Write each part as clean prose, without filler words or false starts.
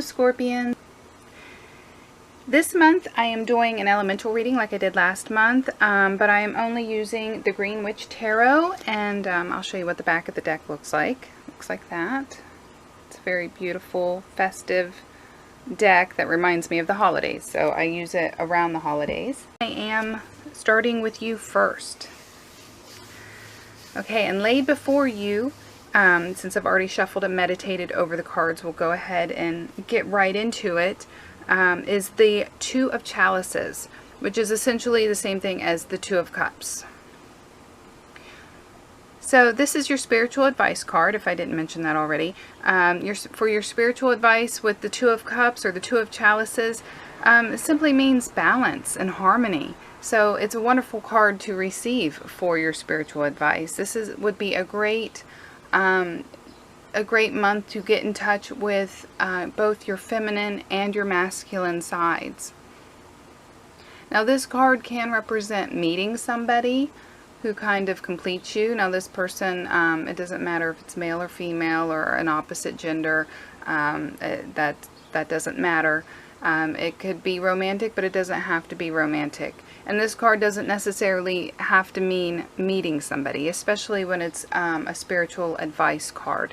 Hello Scorpion. This month I am doing an elemental reading like I did last month, but I am only using the Green Witch Tarot, and I'll show you what the back of the deck looks like. Looks like that. It's a very beautiful, festive deck that reminds me of the holidays, so I use it around the holidays. I am starting with you first. Okay, and laid before you, since I've already shuffled and meditated over the cards, we'll go ahead and get right into it, is the Two of Chalices, which is essentially the same thing as the Two of Cups. So this is your spiritual advice card, if I didn't mention that already. For your spiritual advice with the Two of Cups or the Two of Chalices, it simply means balance and harmony. So it's a wonderful card to receive for your spiritual advice. This would be a great month to get in touch with both your feminine and your masculine sides. Now this card can represent meeting somebody who kind of completes you. Now this person, it doesn't matter if it's male or female or an opposite gender, that doesn't matter. It could be romantic, but it doesn't have to be romantic. And this card doesn't necessarily have to mean meeting somebody, especially when it's a spiritual advice card.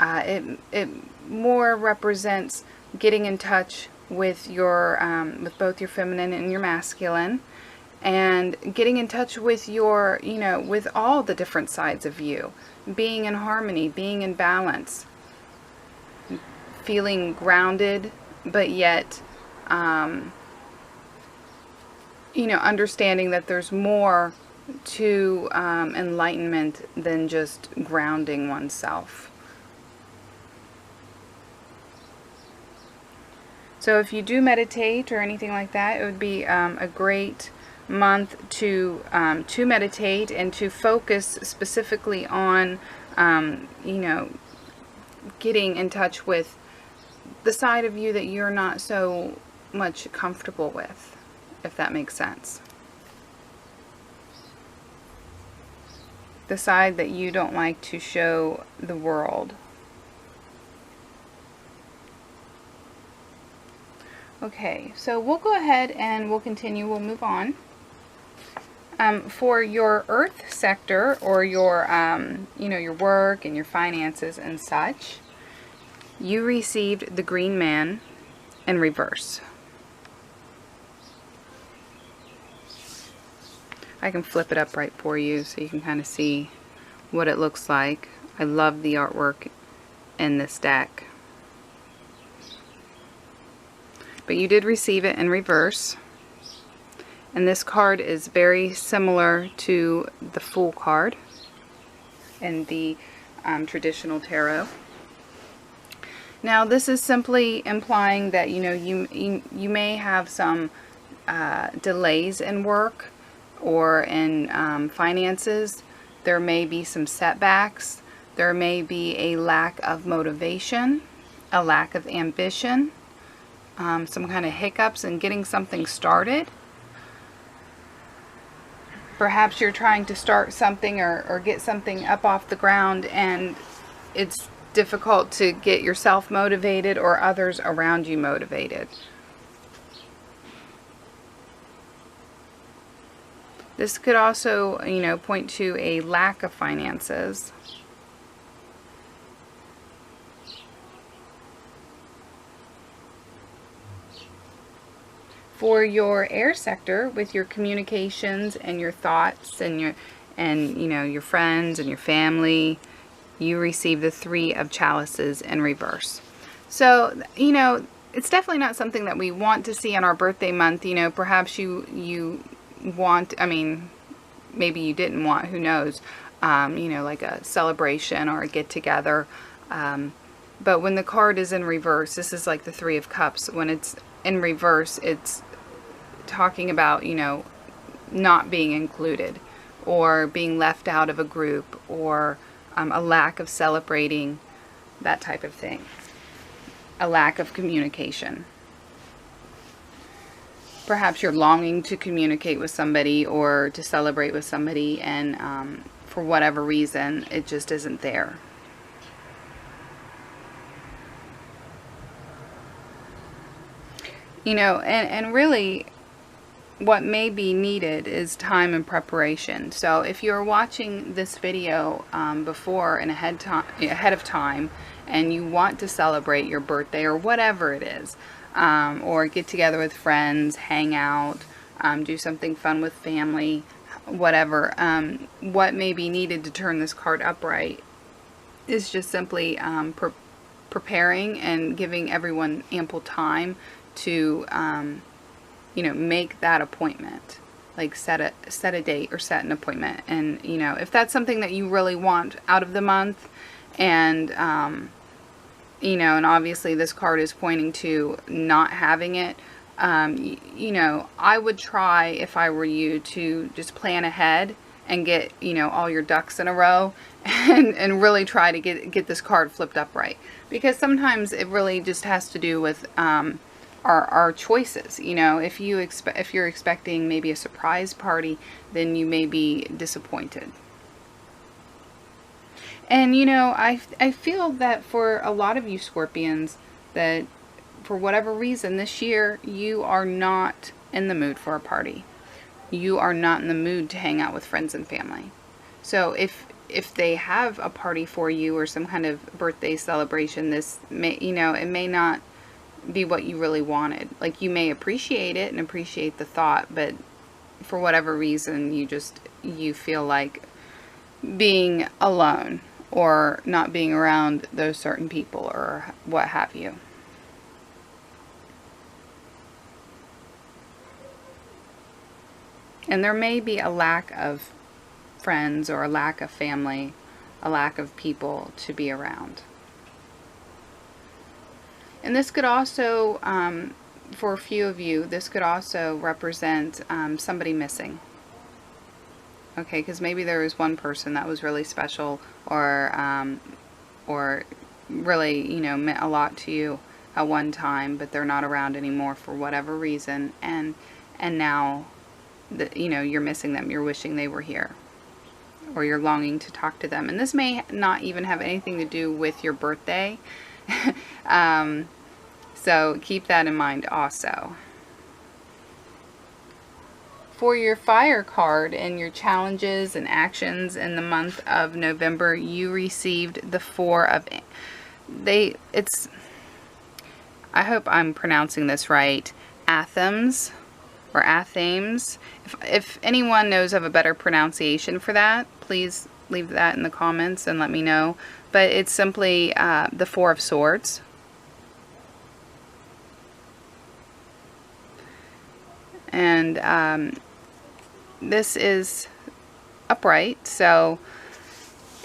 It more represents getting in touch with your with both your feminine and your masculine, and getting in touch with your, with all the different sides of you, being in harmony, being in balance, feeling grounded, but yet understanding that there's more to enlightenment than just grounding oneself. So if you do meditate or anything like that, it would be a great month to meditate and to focus specifically on, getting in touch with the side of you that you're not so much comfortable with, if that makes sense. The side that you don't like to show the world. Okay, so we'll go ahead and we'll continue. We'll move on. For your Earth sector, or your, your work and your finances and such, you received the Green Man in reverse. I can flip it up right for you so you can kind of see what it looks like. I love the artwork in this deck. But you did receive it in reverse. And this card is very similar to the Fool card in the traditional tarot. Now this is simply implying that you may have some delays in work or in finances. There may be some setbacks. There may be a lack of motivation, a lack of ambition, some kind of hiccups in getting something started. Perhaps you're trying to start something or get something up off the ground, and it's difficult to get yourself motivated or others around you motivated. This could also, point to a lack of finances. For your air sector, with your communications and your thoughts and your friends and your family, you receive the Three of Chalices in reverse. So, it's definitely not something that we want to see on our birthday month. Perhaps you want, maybe you didn't want, who knows, like a celebration or a get-together. But when the card is in reverse, this is like the Three of Cups. When it's in reverse, it's talking about, not being included or being left out of a group, or a lack of celebrating, that type of thing. A lack of communication. Perhaps you're longing to communicate with somebody or to celebrate with somebody, and for whatever reason, it just isn't there. You know, and really what may be needed is time and preparation. So if you're watching this video before and ahead of time, and you want to celebrate your birthday or whatever it is, or get together with friends, hang out, do something fun with family, whatever, what may be needed to turn this card upright is just simply preparing and giving everyone ample time to you know, make that appointment, like set a date or set an appointment. And you know, if that's something that you really want out of the month, and you know, and obviously this card is pointing to not having it, you know, I would try, if I were you, to just plan ahead and get, you know, all your ducks in a row, and really try to get this card flipped upright, because sometimes it really just has to do with our choices. You know, if you're expecting maybe a surprise party, then you may be disappointed. And you know, I feel that for a lot of you Scorpions, that for whatever reason this year you are not in the mood for a party. You are not in the mood to hang out with friends and family. So if they have a party for you or some kind of birthday celebration, this may, you know, it may not be what you really wanted. Like, you may appreciate it and appreciate the thought, but for whatever reason you feel like being alone or not being around those certain people or what have you. And there may be a lack of friends or a lack of family, a lack of people to be around. And this could also, for a few of you, this could also represent somebody missing. Okay, because maybe there was one person that was really special, or really, you know, meant a lot to you at one time, but they're not around anymore for whatever reason, and now, you know, you're missing them. You're wishing they were here, or you're longing to talk to them. And this may not even have anything to do with your birthday. So keep that in mind also. For your fire card and your challenges and actions in the month of November, you received the Four of... I hope I'm pronouncing this right. Athems or Athames. If anyone knows of a better pronunciation for that, please leave that in the comments and let me know. But it's simply the Four of Swords. And this is upright, so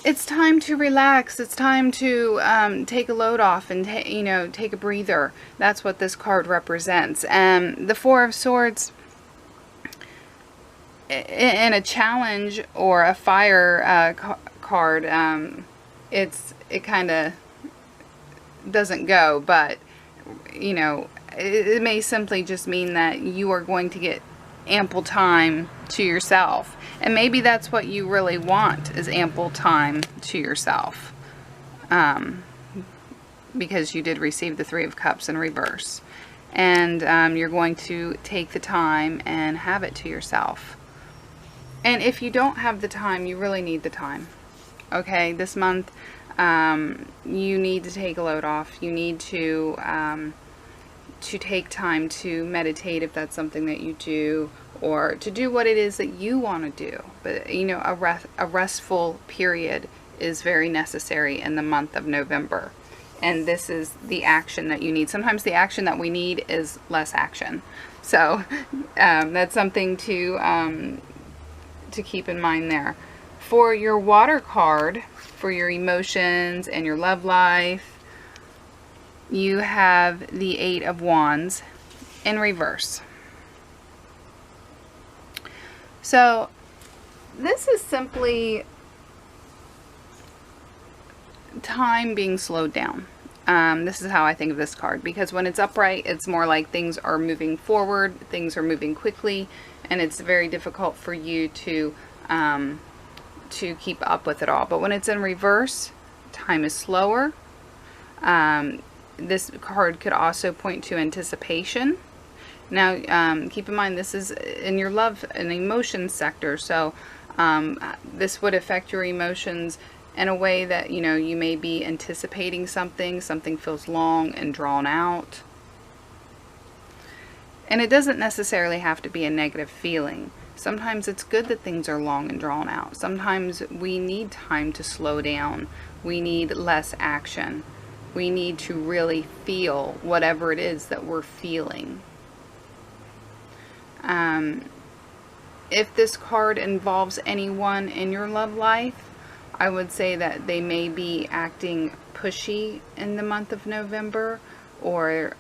it's time to relax. It's time to take a load off and you know, take a breather. That's what this card represents. The Four of Swords in a challenge or a fire card, it kind of doesn't go, but you know, it may simply just mean that you are going to get ample time to yourself. And maybe that's what you really want, is ample time to yourself. Because you did receive the Three of Cups in reverse. And you're going to take the time and have it to yourself. And if you don't have the time, you really need the time. Okay, this month you need to take a load off. You need to take time to meditate if that's something that you do, or to do what it is that you want to do. But you know, a restful period is very necessary in the month of November, and this is the action that you need. Sometimes the action that we need is less action, so that's something to keep in mind there. For your water card, for your emotions and your love life, you have the Eight of Wands in reverse. So this is simply time being slowed down. This is how I think of this card, because when it's upright, it's more like things are moving forward, things are moving quickly, and it's very difficult for you to keep up with it all. But when it's in reverse, time is slower. This card could also point to anticipation. Now, keep in mind, this is in your love and emotions sector, so this would affect your emotions in a way that, you know, you may be anticipating something feels long and drawn out. And it doesn't necessarily have to be a negative feeling. Sometimes it's good that things are long and drawn out. Sometimes we need time to slow down. We need less action. We need to really feel whatever it is that we're feeling. If this card involves anyone in your love life, I would say that they may be acting pushy in the month of November, or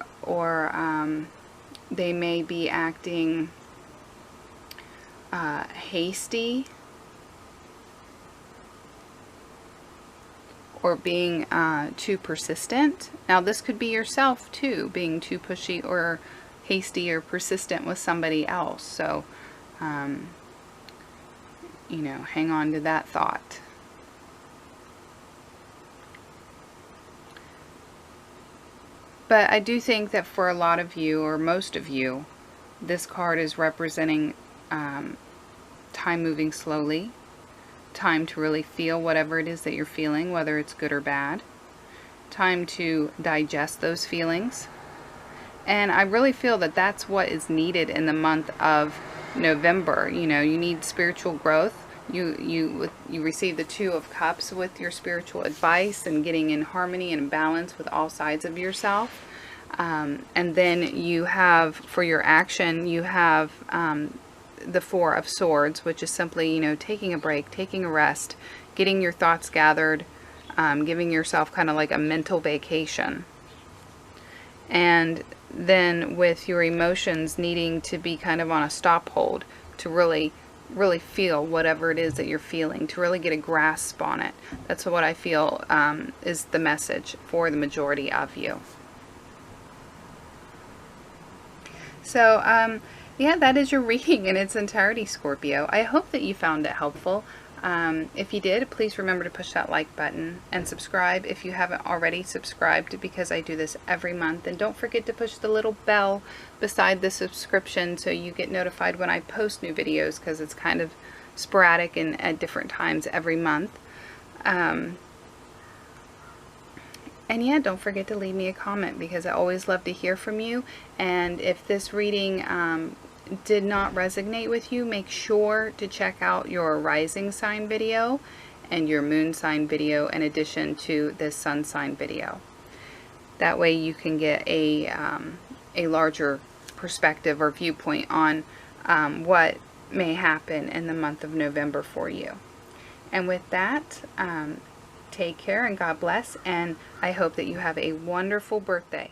they may be acting hasty, or being too persistent. Now, this could be yourself too, being too pushy or hasty or persistent with somebody else. So, you know, hang on to that thought. But I do think that for a lot of you, or most of you, this card is representing time moving slowly, time to really feel whatever it is that you're feeling, whether it's good or bad, time to digest those feelings. And I really feel that that's what is needed in the month of November. You know, you need spiritual growth. You receive the Two of Cups with your spiritual advice and getting in harmony and balance with all sides of yourself. And then you have, for your action, you have the Four of Swords, which is simply, you know, taking a break, taking a rest, getting your thoughts gathered, giving yourself kind of like a mental vacation. And then with your emotions needing to be kind of on a stop hold to really feel whatever it is that you're feeling, to really get a grasp on it. That's what I feel is the message for the majority of you. So, yeah, that is your reading in its entirety, Scorpio. I hope that you found it helpful. If you did, please remember to push that like button and subscribe if you haven't already subscribed, because I do this every month. And don't forget to push the little bell beside the subscription so you get notified when I post new videos, because it's kind of sporadic and at different times every month. And yeah, don't forget to leave me a comment, because I always love to hear from you. And if this reading did not resonate with you, make sure to check out your rising sign video and your moon sign video in addition to this sun sign video. That way you can get a larger perspective or viewpoint on what may happen in the month of November for you. And with that, take care and God bless, and I hope that you have a wonderful birthday.